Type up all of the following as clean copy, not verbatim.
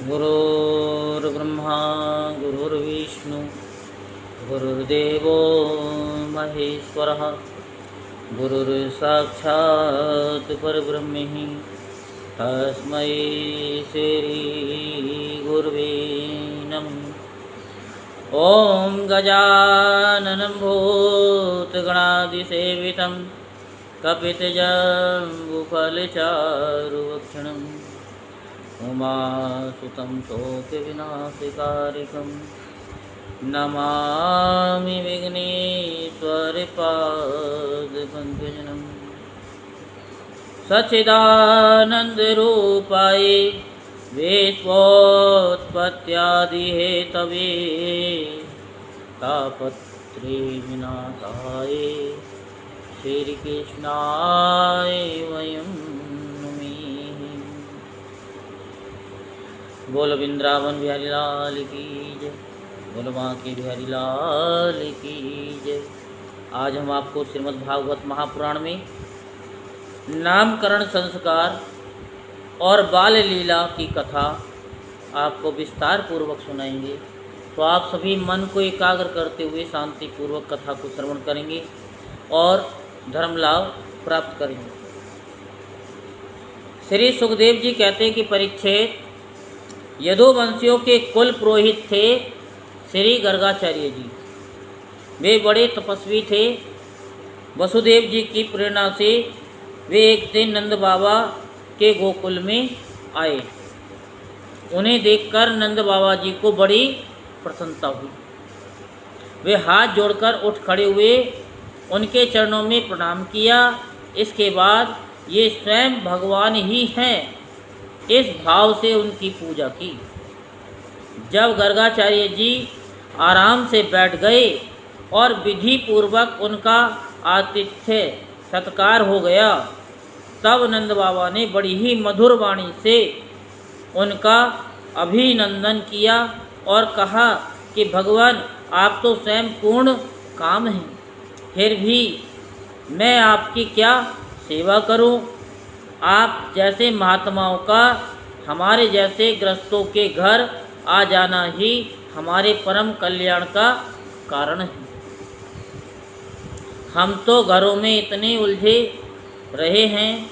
गुरुर्ब्रह्मा गुरुर्विष्णु गुरुर्देवो महेश्वरः गुरुर्साक्षात् परब्रह्म तस्मै श्रीगुरुवे नमः। ॐ गजाननं भूतगणादिसेवितं कपितजम्बुफलचारुभक्षणम् उमासुतं शोकविनाशकारिकं नमामि विघ्नेश्वरपादपङ्कजम्। सच्चिदानन्दरूपाय विश्वोत्पत्त्यादिहेतवे तापत्रय विनाशाय श्रीकृष्णाय वयं नमः। बोलो वृंदावन बिहारी लाल की जय, बोलो बांके बिहारी लाल की जय। आज हम आपको श्रीमद् भागवत महापुराण में नामकरण संस्कार और बाल लीला की कथा आपको विस्तार पूर्वक सुनाएंगे। तो आप सभी मन को एकाग्र करते हुए शांति पूर्वक कथा को श्रवण करेंगे और धर्म लाभ प्राप्त करेंगे। श्री सुखदेव जी कहते हैं कि परीक्षित, यदुवंशियों के कुल पुरोहित थे श्री गर्गाचार्य जी। वे बड़े तपस्वी थे। वसुदेव जी की प्रेरणा से वे एक दिन नंद बाबा के गोकुल में आए। उन्हें देखकर नंद बाबा जी को बड़ी प्रसन्नता हुई। वे हाथ जोड़कर उठ खड़े हुए, उनके चरणों में प्रणाम किया। इसके बाद ये स्वयं भगवान ही हैं, इस भाव से उनकी पूजा की। जब गर्गाचार्य जी आराम से बैठ गए और विधि पूर्वक उनका आतिथ्य सत्कार हो गया, तब नंद बाबा ने बड़ी ही मधुर वाणी से उनका अभिनंदन किया और कहा कि भगवान, आप तो स्वयं पूर्ण काम हैं, फिर भी मैं आपकी क्या सेवा करूं? आप जैसे महात्माओं का हमारे जैसे ग्रस्तों के घर आ जाना ही हमारे परम कल्याण का कारण है। हम तो घरों में इतने उलझे रहे हैं,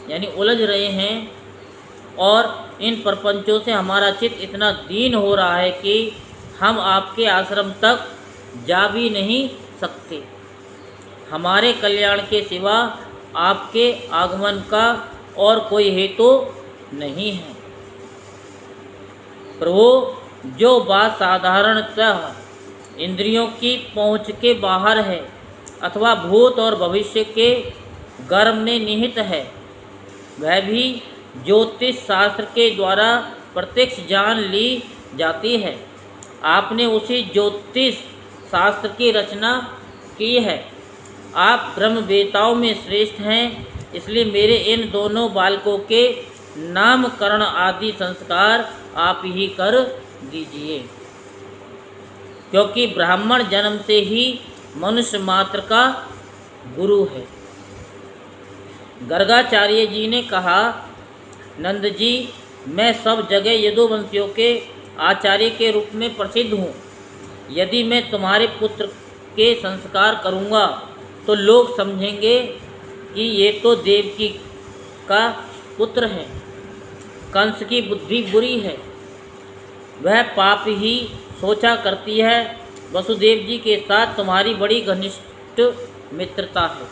यानी उलझ रहे हैं, और इन प्रपंचों से हमारा चित्त इतना दीन हो रहा है कि हम आपके आश्रम तक जा भी नहीं सकते। हमारे कल्याण के सिवा आपके आगमन का और कोई हेतु नहीं है। प्रभु, जो बात साधारणतः इंद्रियों की पहुँच के बाहर है अथवा भूत और भविष्य के गर्भ में निहित है, वह भी ज्योतिष शास्त्र के द्वारा प्रत्यक्ष जान ली जाती है। आपने उसी ज्योतिष शास्त्र की रचना की है। आप ब्रह्मवेताओं में श्रेष्ठ हैं, इसलिए मेरे इन दोनों बालकों के नामकरण आदि संस्कार आप ही कर दीजिए, क्योंकि ब्राह्मण जन्म से ही मनुष्य मात्र का गुरु है। गर्गाचार्य जी ने कहा, नंद जी, मैं सब जगह यदुवंशियों के आचार्य के रूप में प्रसिद्ध हूँ। यदि मैं तुम्हारे पुत्र के संस्कार करूँगा तो लोग समझेंगे कि ये तो देवकी का पुत्र है। कंस की बुद्धि बुरी है, वह पाप ही सोचा करती है। वसुदेव जी के साथ तुम्हारी बड़ी घनिष्ठ मित्रता है।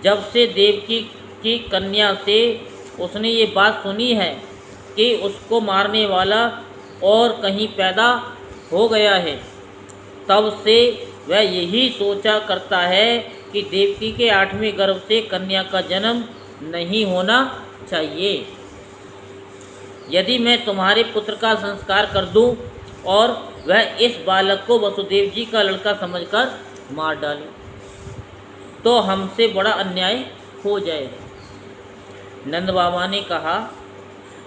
जब से देवकी की कन्या से उसने ये बात सुनी है कि उसको मारने वाला और कहीं पैदा हो गया है, तब से वह यही सोचा करता है कि देवकी के 8वें गर्भ से कन्या का जन्म नहीं होना चाहिए। यदि मैं तुम्हारे पुत्र का संस्कार कर दूं और वह इस बालक को वसुदेव जी का लड़का समझकर मार डाले, तो हमसे बड़ा अन्याय हो जाएगा। नंद बाबा ने कहा,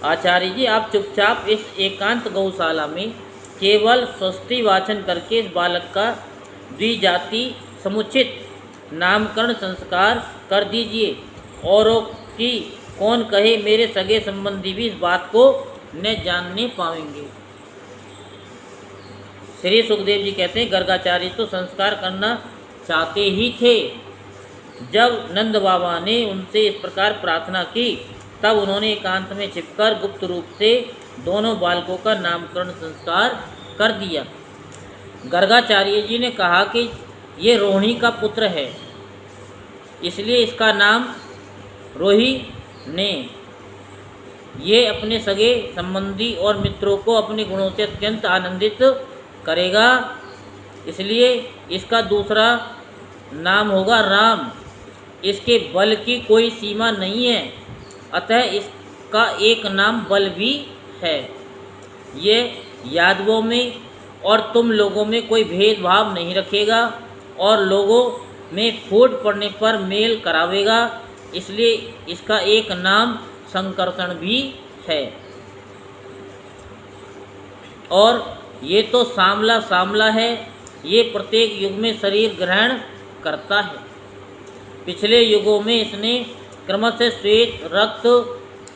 आचार्य जी, आप चुपचाप इस एकांत गौशाला में केवल स्वस्ति वाचन करके इस बालक का द्विजाति समुचित नामकरण संस्कार कर दीजिए। औरों की कौन कहे, मेरे सगे संबंधी भी इस बात को न जानने पाएंगे। श्री सुखदेव जी कहते हैं गर्गाचार्य तो संस्कार करना चाहते ही थे। जब नंद बाबा ने उनसे इस प्रकार प्रार्थना की तब उन्होंने एकांत में छिपकर गुप्त रूप से दोनों बालकों का नामकरण संस्कार कर दिया। गर्गाचार्य जी ने कहा कि ये रोहिणी का पुत्र है, इसलिए इसका नाम रोही ने। ये अपने सगे संबंधी और मित्रों को अपने गुणों से अत्यंत आनंदित करेगा, इसलिए इसका दूसरा नाम होगा राम। इसके बल की कोई सीमा नहीं है, अतः इसका एक नाम बल भी है। ये यादवों में और तुम लोगों में कोई भेदभाव नहीं रखेगा और लोगों में फूट पड़ने पर मेल करावेगा, इसलिए इसका एक नाम संकर्षण भी है। और ये तो सांवला सांवला है, ये प्रत्येक युग में शरीर ग्रहण करता है। पिछले युगों में इसने क्रमशः श्वेत, रक्त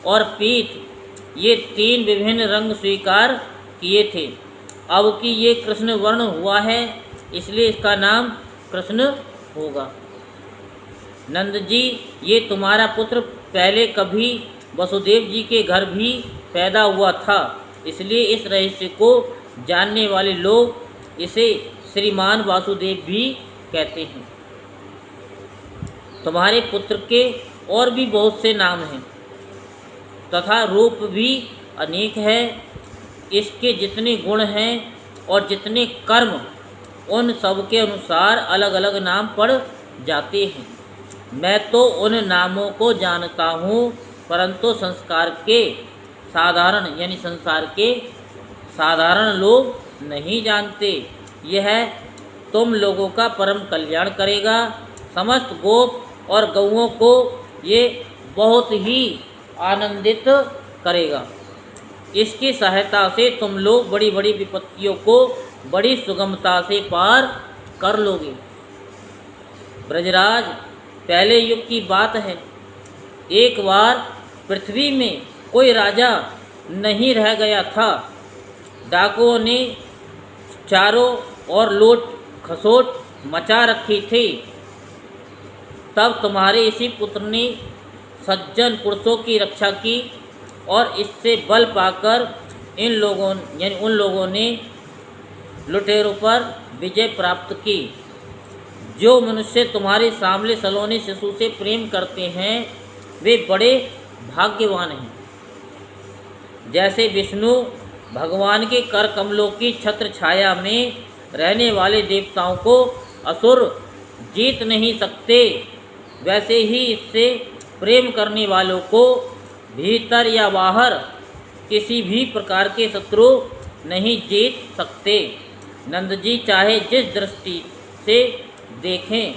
और पीत ये 3 विभिन्न रंग स्वीकार किए थे। अब कि ये कृष्ण वर्ण हुआ है, इसलिए इसका नाम कृष्ण होगा। नंद जी, ये तुम्हारा पुत्र पहले कभी वसुदेव जी के घर भी पैदा हुआ था, इसलिए इस रहस्य को जानने वाले लोग इसे श्रीमान वासुदेव भी कहते हैं। तुम्हारे पुत्र के और भी बहुत से नाम हैं तथा रूप भी अनेक है। इसके जितने गुण हैं और जितने कर्म, उन सब के अनुसार अलग अलग नाम पड़ जाते हैं। मैं तो उन नामों को जानता हूँ, परंतु संस्कार के साधारण यानी संसार के साधारण लोग नहीं जानते। यह तुम लोगों का परम कल्याण करेगा। समस्त गोप और गौओं को ये बहुत ही आनंदित करेगा। इसकी सहायता से तुम लोग बड़ी बड़ी विपत्तियों को बड़ी सुगमता से पार कर लोगे। ब्रजराज, पहले युग की बात है, एक बार पृथ्वी में कोई राजा नहीं रह गया था। डाकुओं ने चारों ओर लूट खसोट मचा रखी थी। तब तुम्हारे इसी पुत्र ने सज्जन पुरुषों की रक्षा की और इससे बल पाकर इन लोगों यानी उन लोगों ने लुटेरों पर विजय प्राप्त की। जो मनुष्य तुम्हारे सामने सलोने शिशु से प्रेम करते हैं वे बड़े भाग्यवान हैं। जैसे विष्णु भगवान के कर कमलों की छत्र छाया में रहने वाले देवताओं को असुर जीत नहीं सकते, वैसे ही इससे प्रेम करने वालों को भीतर या बाहर किसी भी प्रकार के शत्रु नहीं जीत सकते। नंद जी, चाहे जिस दृष्टि से देखें,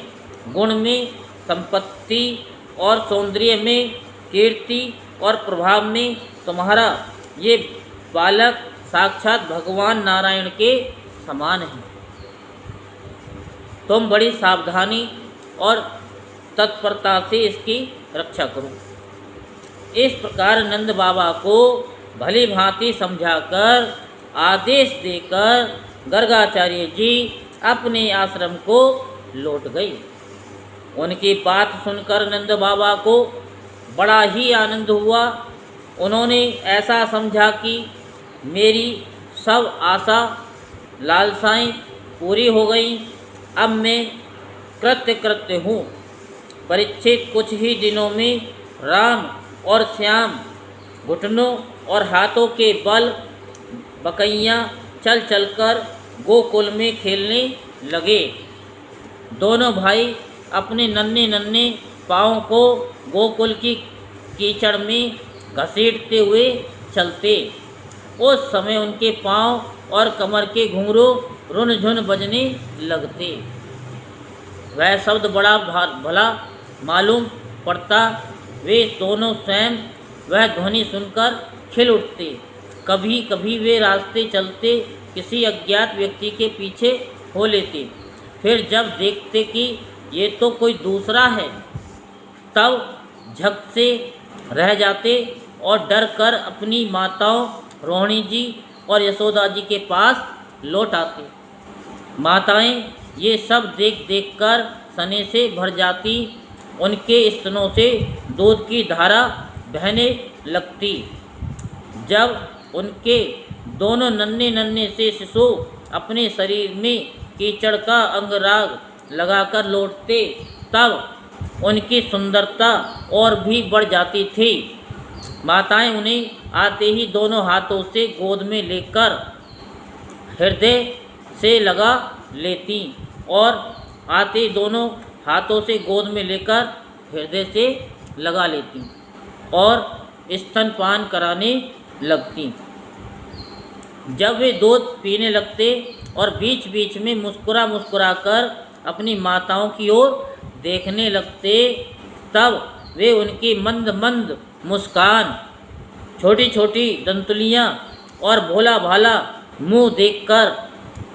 गुण में, संपत्ति और सौंदर्य में, कीर्ति और प्रभाव में तुम्हारा ये बालक साक्षात भगवान नारायण के समान है। तुम बड़ी सावधानी और तत्परता से इसकी रक्षा करो। इस प्रकार नंद बाबा को भली भांति समझाकर आदेश देकर गर्गाचार्य जी अपने आश्रम को लौट गए। उनकी बात सुनकर नंद बाबा को बड़ा ही आनंद हुआ। उन्होंने ऐसा समझा कि मेरी सब आशा लालसाएं पूरी हो गई, अब मैं कृत्य हूँ। परीक्षित कुछ ही दिनों में राम और श्याम घुटनों और हाथों के बल बकैयाँ चल चलकर गोकुल में खेलने लगे। दोनों भाई अपने नन्हे नन्हे पाँव को गोकुल की कीचड़ में घसीटते हुए चलते। उस समय उनके पाँव और कमर के घुंघरू रुन झुन बजने लगते। वह शब्द बड़ा भला मालूम पड़ता। वे दोनों स्वयं वह ध्वनि सुनकर खिल उठते। कभी कभी वे रास्ते चलते किसी अज्ञात व्यक्ति के पीछे हो लेते। फिर जब देखते कि ये तो कोई दूसरा है, तब झक से रह जाते और डर कर अपनी माताओं रोहिणी जी और यशोदा जी के पास लौट आते। माताएं ये सब देख देख कर सने से भर जाती। उनके स्तनों से दूध की धारा बहने लगती। जब उनके दोनों नन्हे नन्हे से शिशु अपने शरीर में कीचड़ का अंगराग लगाकर लौटते, तब उनकी सुंदरता और भी बढ़ जाती थी। माताएं उन्हें आते ही दोनों हाथों से गोद में लेकर हृदय से लगा लेती और आते दोनों हाथों से गोद में लेकर हृदय से लगा लेती और स्तनपान कराने लगती। जब वे दूध पीने लगते और बीच बीच में मुस्कुरा मुस्कुरा कर अपनी माताओं की ओर देखने लगते, तब वे उनकी मंद मंद मुस्कान, छोटी छोटी दंतुलियाँ और भोला भाला मुँह देखकर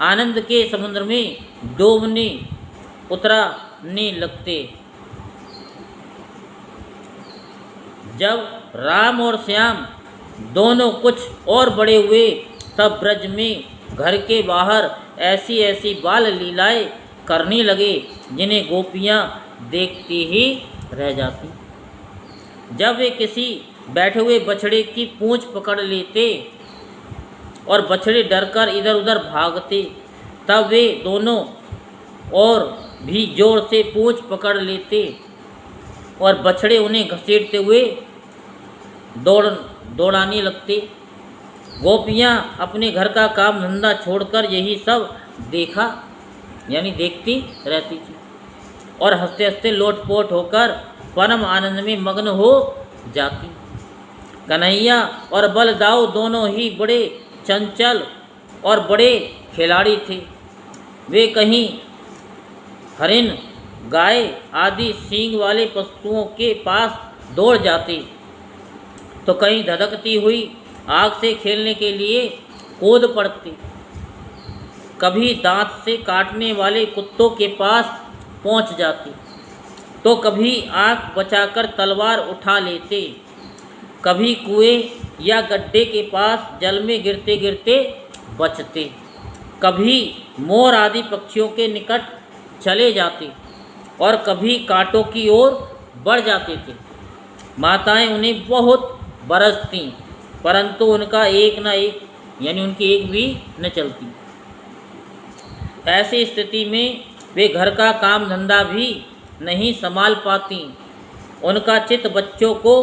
आनंद के समुद्र में डूबने उतरने लगते। जब राम और श्याम दोनों कुछ और बड़े हुए, तब ब्रज में घर के बाहर ऐसी ऐसी बाल लीलाएं करने लगे जिन्हें गोपियाँ देखती ही रह जाती। जब वे किसी बैठे हुए बछड़े की पूंछ पकड़ लेते और बछड़े डरकर इधर उधर भागते, तब वे दोनों और भी जोर से पूंछ पकड़ लेते और बछड़े उन्हें घसीटते हुए दौड़ाने लगते। गोपियाँ अपने घर का काम धंधा छोड़कर यही सब देखा यानी देखती रहती थी और हंसते हंसते लोटपोट होकर परम आनंद में मग्न हो जाती। कन्हैया और बलदाऊ दोनों ही बड़े चंचल और बड़े खिलाड़ी थे। वे कहीं हरिण, गाय आदि सींग वाले पशुओं के पास दौड़ जाते, तो कहीं धधकती हुई आग से खेलने के लिए कूद पड़ते। कभी दांत से काटने वाले कुत्तों के पास पहुंच जाते, तो कभी आँख बचाकर तलवार उठा लेते। कभी कुएं या गड्ढे के पास जल में गिरते गिरते बचते। कभी मोर आदि पक्षियों के निकट चले जाते और कभी कांटों की ओर बढ़ जाते थे। माताएं उन्हें बहुत बरसती, परंतु उनका एक न एक यानी उनकी एक भी न चलती। ऐसी स्थिति में वे घर का काम धंधा भी नहीं संभाल पाती। उनका चित्त बच्चों को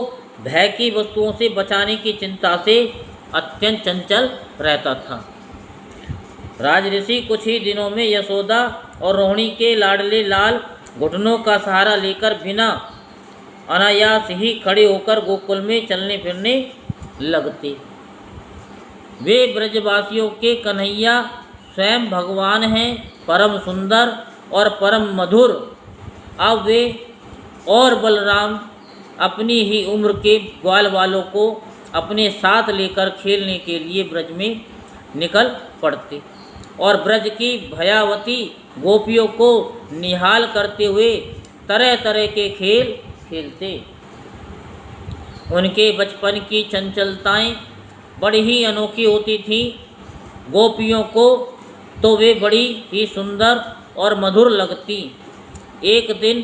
भय की वस्तुओं से बचाने की चिंता से अत्यंत चंचल रहता था। राजऋषि कुछ ही दिनों में यशोदा और रोहिणी के लाडले लाल घुटनों का सहारा लेकर बिना अनायास ही खड़े होकर गोकुल में चलने फिरने लगते। वे ब्रजवासियों के कन्हैया स्वयं भगवान हैं, परम सुंदर और परम मधुर। अब वे और बलराम अपनी ही उम्र के ग्वाल वालों को अपने साथ लेकर खेलने के लिए ब्रज में निकल पड़ते और ब्रज की भयावती गोपियों को निहाल करते हुए तरह तरह के खेल खेलते। उनके बचपन की चंचलताएं बड़ी ही अनोखी होती थीं। गोपियों को तो वे बड़ी ही सुंदर और मधुर लगती। एक दिन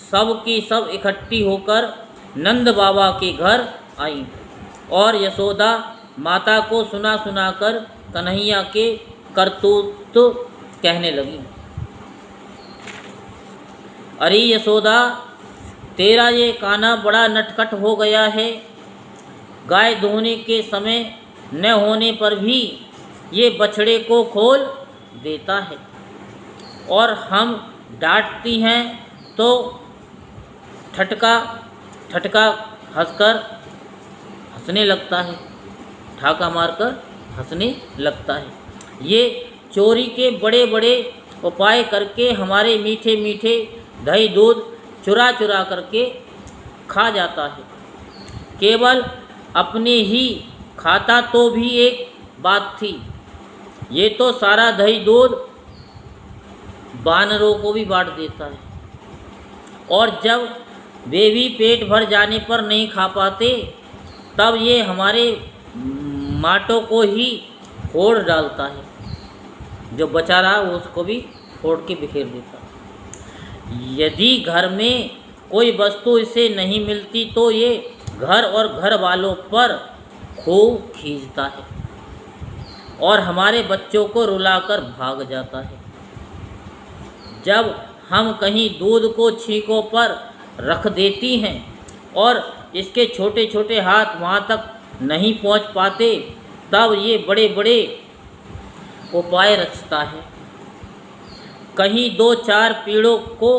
सब की सब इकट्ठी होकर नंद बाबा के घर आई और यशोदा माता को सुना सुनाकर कन्हैया के करतूत कहने लगी। अरे यशोदा, तेरा ये काना बड़ा नटखट हो गया है। गाय दोहने के समय न होने पर भी ये बछड़े को खोल देता है और हम डांटती हैं तो ठटका हंसने लगता है, ठाका मारकर हंसने लगता है। ये चोरी के बड़े बड़े उपाय करके हमारे मीठे मीठे दही दूध चुरा चुरा करके खा जाता है। केवल अपने ही खाता तो भी एक बात थी, ये तो सारा दही दूध बानरों को भी बांट देता है और जब वे भी पेट भर जाने पर नहीं खा पाते, तब ये हमारे माटों को ही फोड़ डालता है, जो बचा रहा वो उसको भी फोड़ के बिखेर देता है। यदि घर में कोई वस्तु इसे नहीं मिलती तो ये घर और घर वालों पर खूब खींचता है और हमारे बच्चों को रुलाकर भाग जाता है। जब हम कहीं दूध को छींकों पर रख देती हैं और इसके छोटे छोटे हाथ वहाँ तक नहीं पहुँच पाते, तब ये बड़े बड़े उपाय रचता है। कहीं 2-4 पेड़ों को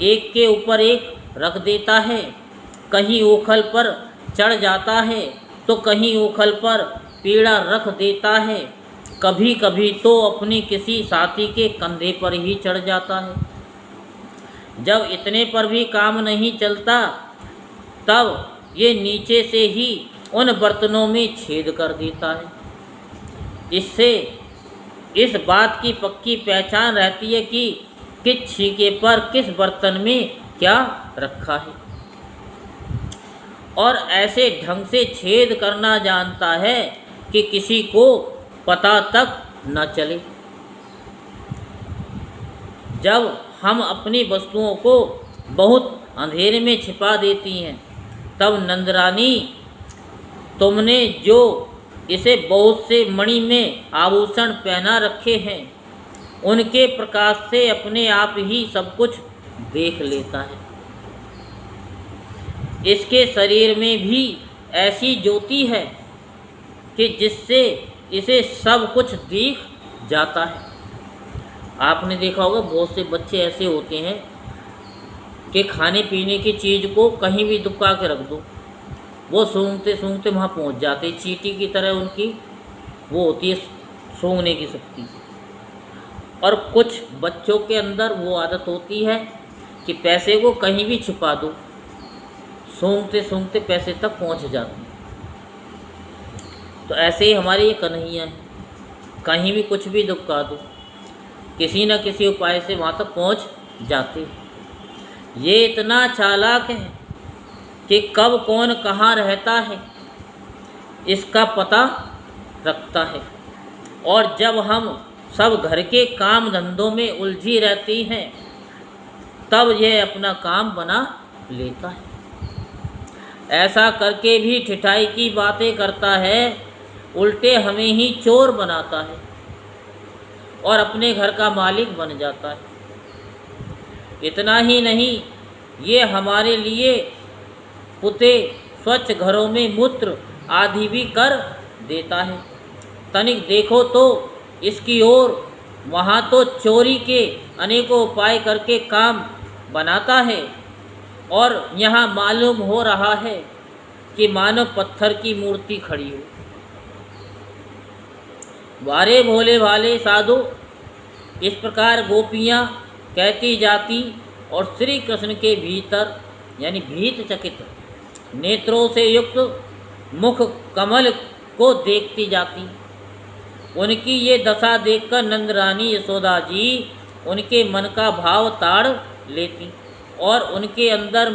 एक के ऊपर एक रख देता है, कहीं ओखल पर चढ़ जाता है तो कहीं ओखल पर पेड़ा रख देता है, कभी कभी तो अपने किसी साथी के कंधे पर ही चढ़ जाता है। जब इतने पर भी काम नहीं चलता, तब ये नीचे से ही उन बर्तनों में छेद कर देता है। इससे इस बात की पक्की पहचान रहती है कि किस छीके पर किस बर्तन में क्या रखा है, और ऐसे ढंग से छेद करना जानता है कि किसी को पता तक न चले। जब हम अपनी वस्तुओं को बहुत अंधेरे में छिपा देती हैं, तब नंदरानी तुमने जो इसे बहुत से मणि में आभूषण पहना रखे हैं, उनके प्रकाश से अपने आप ही सब कुछ देख लेता है। इसके शरीर में भी ऐसी ज्योति है कि जिससे इसे सब कुछ दिख जाता है। आपने देखा होगा बहुत से बच्चे ऐसे होते हैं कि खाने पीने की चीज़ को कहीं भी दुबका के रख दो, वो सूंघते सूंघते वहाँ पहुँच जाते। चींटी की तरह उनकी वो होती है सूंघने की शक्ति। और कुछ बच्चों के अंदर वो आदत होती है कि पैसे को कहीं भी छिपा दो, सूंघते सूंघते पैसे तक पहुँच जाते। तो ऐसे ही हमारे ये कन्हैया हैं, कहीं भी कुछ भी दुबका दो, किसी न किसी उपाय से वहाँ तक पहुँच जाते। ये इतना चालाक है कि कब कौन कहाँ रहता है इसका पता रखता है, और जब हम सब घर के काम धंधों में उलझी रहती हैं, तब यह अपना काम बना लेता है। ऐसा करके भी ठिठाई की बातें करता है, उल्टे हमें ही चोर बनाता है और अपने घर का मालिक बन जाता है। इतना ही नहीं, ये हमारे लिए पुते स्वच्छ घरों में मूत्र आदि भी कर देता है। तनिक देखो तो इसकी ओर, वहाँ तो चोरी के अनेकों उपाय करके काम बनाता है, और यहाँ मालूम हो रहा है कि मानो पत्थर की मूर्ति खड़ी हो। वारे भोले भाले साधु, इस प्रकार गोपियाँ कहती जाती और श्री कृष्ण के भीतर यानी भीत चकित नेत्रों से युक्त मुख कमल को देखती जाती। उनकी ये दशा देखकर नंदरानी यशोदा जी उनके मन का भाव ताड़ लेती और उनके अंदर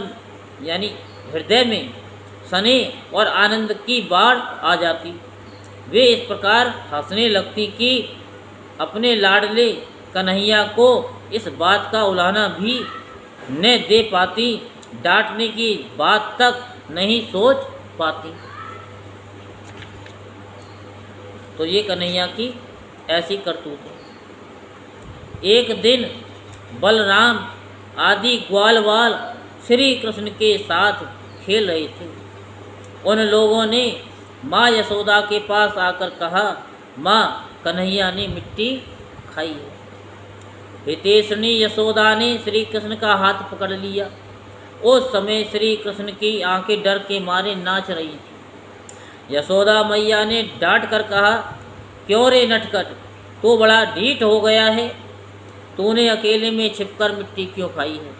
यानी हृदय में स्नेह और आनंद की बाढ़ आ जाती। वे इस प्रकार हंसने लगती कि अपने लाडले कन्हैया को इस बात का उलाहना भी न दे पाती, डांटने की बात तक नहीं सोच पाती। तो ये कन्हैया की ऐसी करतूत है। एक दिन बलराम आदि ग्वालवाल श्री कृष्ण के साथ खेल रहे थे। उन लोगों ने माँ यशोदा के पास आकर कहा, माँ, कन्हैया ने मिट्टी खाई है। हितेशनी यशोदा ने श्री कृष्ण का हाथ पकड़ लिया। उस समय श्री कृष्ण की आंखें डर के मारे नाच रही थी। यशोदा मैया ने डांट कर कहा, क्यों रे नटखट, तो बड़ा ढीठ हो गया है, तूने अकेले में छिपकर मिट्टी क्यों खाई है?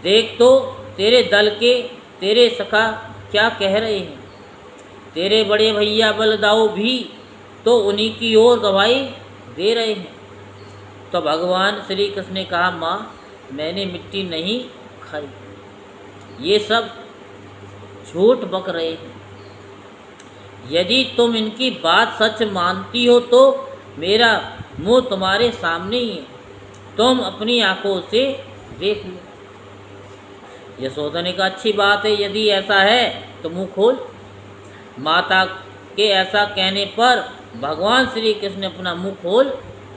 देख तो तेरे दल के तेरे सखा क्या कह रहे हैं। तेरे बड़े भैया बलदाऊ भी तो उन्हीं की ओर गवाही दे रहे हैं। तो भगवान श्री कृष्ण ने कहा, माँ, मैंने मिट्टी नहीं खाई, ये सब झूठ बक रहे हैं। यदि तुम इनकी बात सच मानती हो तो मेरा मुंह तुम्हारे सामने ही है, तुम अपनी आंखों से देख लो। यशोदा ने कहा अच्छी बात है, यदि ऐसा है तो मुंह खोल। माता के ऐसा कहने पर भगवान श्री कृष्ण ने अपना मुंह खोल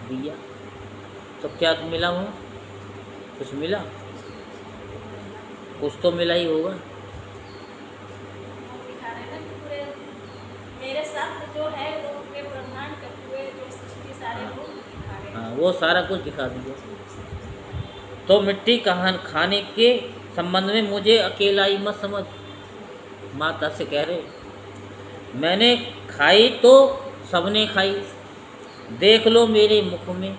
दिया। तो क्या मिला मुँह? कुछ मिला? कुछ तो मिला ही होगा। मेरे साथ जो है वो के ब्रह्मांड के पूरे जो सृष्टि सारे वो दिखा रहे हैं। हाँ, वो सारा कुछ दिखा दिया। तो मिट्टी कहान खाने के संबंध में मुझे अकेला ही मत समझ। माता से कह रहे, मैंने खाई तो सबने खाई, देख लो मेरे मुख में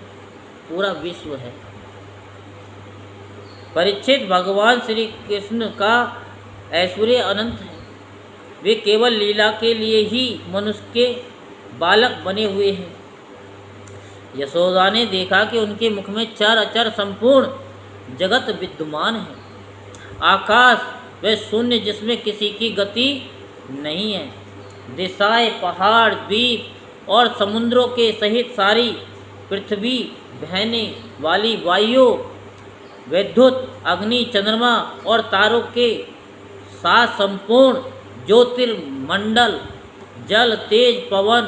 पूरा विश्व है। परीक्षित, भगवान श्री कृष्ण का ऐश्वर्य अनंत है। वे केवल लीला के लिए ही मनुष्य के बालक बने हुए हैं। यशोदा ने देखा कि उनके मुख में चर अचर संपूर्ण जगत विद्यमान है। आकाश व शून्य जिसमें किसी की गति नहीं है, दिशाएं, पहाड़, द्वीप और समुद्रों के सहित सारी पृथ्वी, बहने वाली वायु, विद्युत, अग्नि, चंद्रमा और तारों के साथ संपूर्ण ज्योतिर्मंडल, जल, तेज, पवन,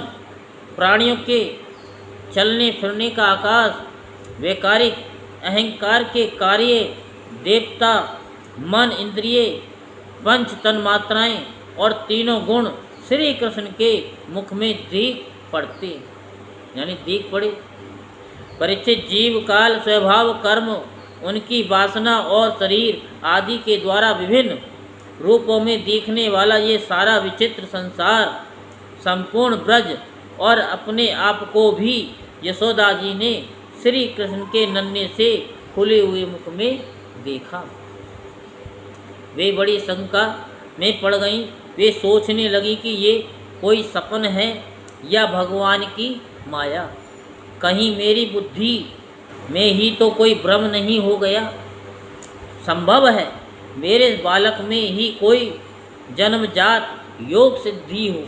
प्राणियों के चलने फिरने का आकाश, वैकारिक अहंकार के कार्य, देवता, मन, इंद्रिय, पंच तन्मात्राएं और तीनों गुण श्री कृष्ण के मुख में दीख पड़ते, यानी दीख पड़े। परिचित, जीव, काल, स्वभाव, कर्म, उनकी वासना और शरीर आदि के द्वारा विभिन्न रूपों में दिखने वाला ये सारा विचित्र संसार, संपूर्ण ब्रज और अपने आप को भी यशोदा जी ने श्री कृष्ण के नन्हे से खुले हुए मुख में देखा। वे बड़ी शंका में पड़ गईं। वे सोचने लगी कि ये कोई सपन है या भगवान की माया। कहीं मेरी बुद्धि में ही तो कोई भ्रम नहीं हो गया। संभव है मेरे बालक में ही कोई जन्मजात योग सिद्धि हो,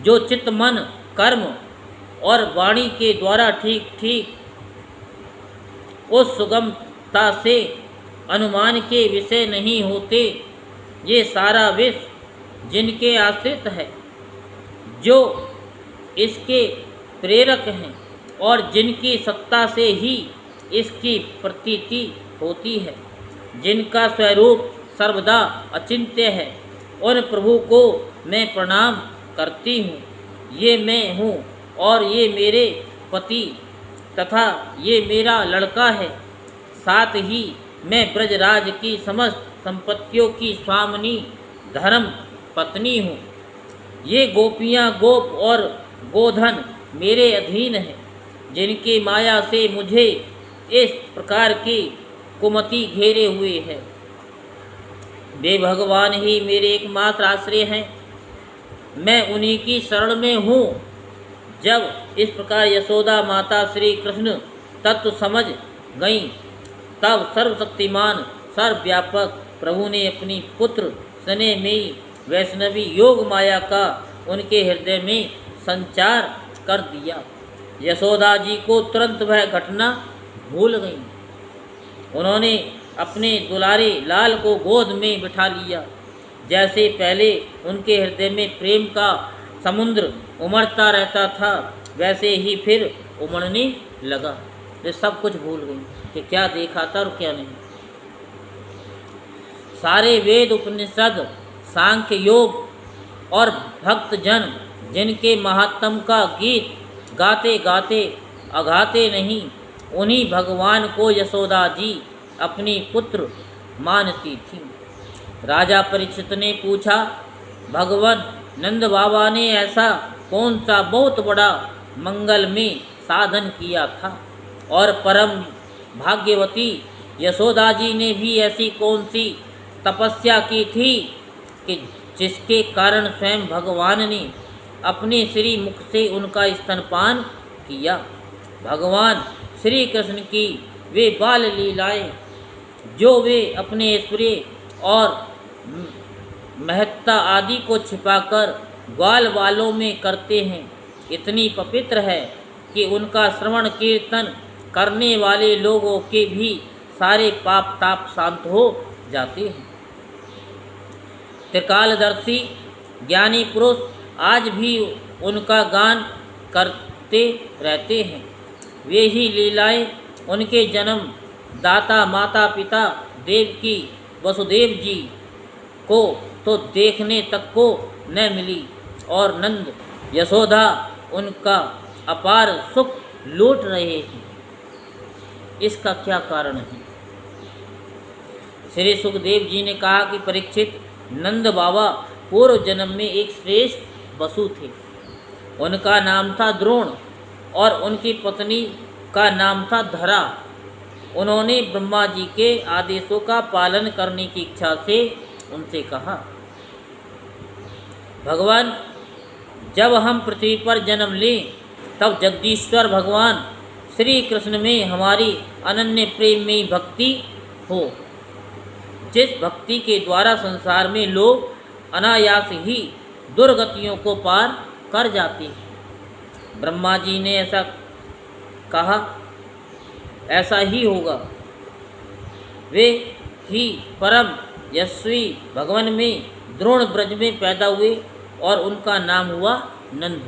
जो चित्त, मन, कर्म और वाणी के द्वारा ठीक ठीक उस सुगमता से अनुमान के विषय नहीं होते। ये सारा विश्व जिनके आश्रित है, जो इसके प्रेरक हैं और जिनकी सत्ता से ही इसकी प्रतीति होती है, जिनका स्वरूप सर्वदा अचिंत्य है, उन प्रभु को मैं प्रणाम करती हूँ। ये मैं हूँ और ये मेरे पति तथा ये मेरा लड़का है। साथ ही मैं ब्रजराज की समस्त संपत्तियों की स्वामिनी, धर्म पत्नी हूँ। ये गोपियाँ, गोप और गोधन मेरे अधीन हैं, जिनकी माया से मुझे इस प्रकार की कुमति घेरे हुए है। वे भगवान ही मेरे एकमात्र आश्रय हैं, मैं उन्हीं की शरण में हूँ। जब इस प्रकार यशोदा माता श्री कृष्ण तत्व समझ गईं, तब सर्वशक्तिमान सर्वव्यापक प्रभु ने अपनी पुत्र स्नेहमयी वैष्णवी योग माया का उनके हृदय में संचार कर दिया। यशोदा जी को तुरंत वह घटना भूल गई। उन्होंने अपने दुलारे लाल को गोद में बिठा लिया। जैसे पहले उनके हृदय में प्रेम का समुद्र उमड़ता रहता था, वैसे ही फिर उमड़ने लगा। वे सब कुछ भूल गई कि क्या देखा था और क्या नहीं। सारे वेद, उपनिषद, सांख्य, योग और भक्तजन जिनके महात्म का गीत गाते गाते अघाते नहीं, उन्हीं भगवान को यशोदा जी अपनी पुत्र मानती थी। राजा परीक्षित ने पूछा, भगवान नंद बाबा ने ऐसा कौन सा बहुत बड़ा मंगल में साधन किया था, और परम भाग्यवती यशोदा जी ने भी ऐसी कौन सी तपस्या की थी कि जिसके कारण स्वयं भगवान ने अपने श्री मुख से उनका स्तनपान किया। भगवान श्री कृष्ण की वे बाल लीलाएं, जो वे अपने ऐश्वर्य और महत्ता आदि को छिपाकर ग्वाल वालों में करते हैं इतनी पवित्र है कि उनका श्रवण कीर्तन करने वाले लोगों के भी सारे पाप ताप शांत हो जाते हैं। त्रिकालदर्शी ज्ञानी पुरुष आज भी उनका गान करते रहते हैं। वे ही लीलाएं उनके जन्म दाता माता पिता देवकी वसुदेव जी को तो देखने तक को न मिली और नंद यशोदा उनका अपार सुख लूट रहे हैं। इसका क्या कारण है? श्री सुखदेव जी ने कहा कि परीक्षित, नंद बाबा पूर्व जन्म में एक श्रेष्ठ वसु थे। उनका नाम था द्रोण और उनकी पत्नी का नाम था धरा। उन्होंने ब्रह्मा जी के आदेशों का पालन करने की इच्छा से उनसे कहा, भगवान, जब हम पृथ्वी पर जन्म लें तब जगदीश्वर भगवान श्री कृष्ण में हमारी अनन्य प्रेम में भक्ति हो, जिस भक्ति के द्वारा संसार में लोग अनायास ही दुर्गतियों को पार कर जाते हैं। ब्रह्मा जी ने ऐसा कहा, ऐसा ही होगा। वे ही परम यशस्वी भगवान में द्रोण ब्रज में पैदा हुए और उनका नाम हुआ नंद,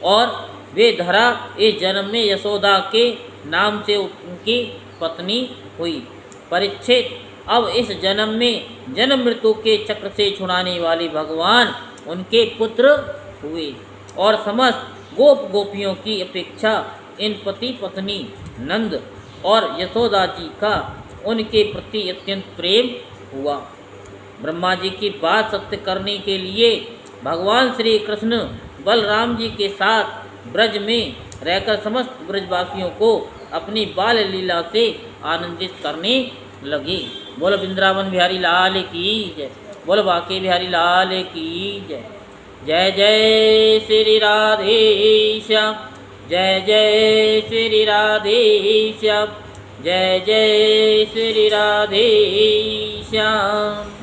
और वे धरा इस जन्म में यशोदा के नाम से उनकी पत्नी हुई। परीक्षित, अब इस जन्म में जन्म मृत्यु के चक्र से छुड़ाने वाले भगवान उनके पुत्र हुए और समस्त गोप गोपियों की अपेक्षा इन पति पत्नी नंद और यशोदा जी का उनके प्रति अत्यंत प्रेम हुआ। ब्रह्मा जी की बात सत्य करने के लिए भगवान श्री कृष्ण बलराम जी के साथ ब्रज में रहकर समस्त ब्रजवासियों को अपनी बाल लीला से आनंदित करने लगे। बोलो वृंदावन बिहारी लाल की जय, बोलो बांके बिहारी लाल की जय। जय जय श्री राधे श्याम, जय जय श्री राधे श्याम, जय जय श्री राधे श्याम।